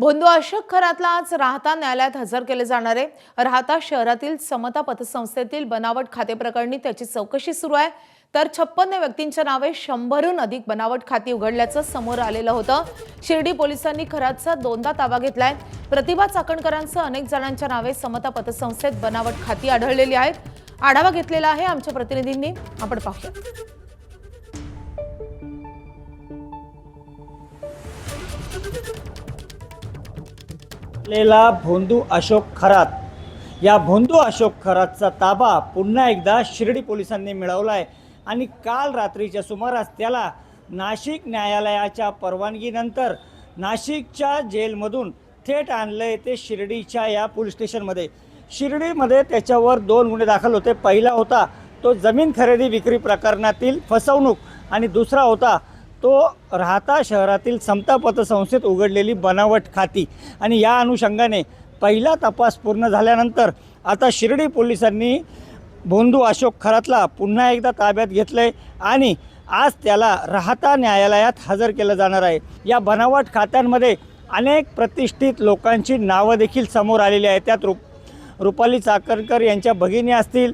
भोंदू अशोक खरातला आज राहता न्यायालयात हजर केले जाणारे राहता शहरातील समता पतसंस्थेतील बनावट खाते प्रकरणी त्याची चौकशी सुरू आहे। तर 56 व्यक्तींच्या नावे 100हून अधिक बनावट खाती उघडल्याचं समोर आलेलं होतं। शिर्डी पोलिसांनी खरातचा दोनदा ताबा घेतलाय। प्रतिभा चाकणकरांसह अनेक जणांच्या नावे समता पतसंस्थेत बनावट खाती आढळलेली आहेत। आढावा घेतलेला आहे आमच्या प्रतिनिधींनी, आपण पाहूया। भोंदू अशोक खरात या भोंदू अशोक खरातचा ताबा पुन्हा एकदा शिर्डी पोलिसांनी मिळवला आहे आणि काल रात्रीच्या सुमारास त्याला नाशिक न्यायालयाच्या परवानगीनंतर नाशिकच्या जेलमधून थेट आणले ते शिर्डीच्या या पोलीस स्टेशनमध्ये। शिर्डीमध्ये त्याच्यावर 2 गुन्हे दाखल होते। पहिला होता तो जमीन खरेदी विक्री प्रकरणातील फसवणूक आणि दुसरा होता तो राहता शहरातील समता पतसंस्थेत उघडलेली बनावट खाती। आणि या अनुषंगाने पहिला तपास पूर्ण झाल्यानंतर आता शिर्डी पोलिसांनी भोंदू अशोक खरातला पुन्हा एकदा ताब्यात घेतले आणि आज त्याला राहता न्यायालयात हजर केलं जाणार आहे। या बनावट खात्यांमध्ये अनेक प्रतिष्ठित लोकांची नावं देखील समोर आलेली आहेत। त्यात रुपाली चाकणकर यांच्या भगिनी असतील,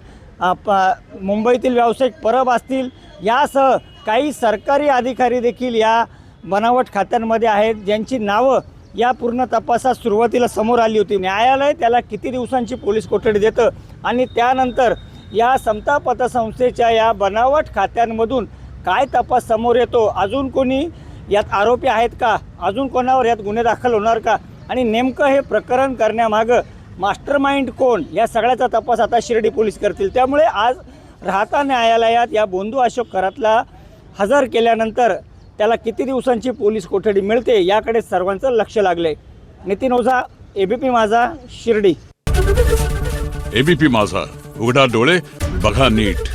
मुंबईतील व्यावसायिक परब असतील, यासह काही सरकारी अधिकारी देखील या बनावट खात्यांमध्ये आहेत, ज्यांची नावं या पूर्ण तपासात सुरुवातीला समोर आली होती। न्यायालय त्याला किती दिवसांची पोलीस कोठडी देतं आणि त्यानंतर या समता पतसंस्थेच्या या बनावट खात्यांमधून काय तपास समोर येतो, अजून कोणी यात आरोपी आहेत का, अजून कोणावर यात गुन्हे दाखल होणार का आणि नेमकं हे प्रकरण करण्यामागं मास्टरमाइंड कोण, या सगळ्याचा तपास आता शिर्डी पोलीस करतील। त्यामुळे आज राहता न्यायालयात या भोंदू अशोक खरातला हजर केल्यानंतर त्याला किती दिवसांची पोलीस कोठडी मिळते याकडे सर्वांचं लक्ष लागले। नितीन ओझा, एबीपी माझा, शिर्डी। एबीपी माझा, उघडा डोळे बघा नीट।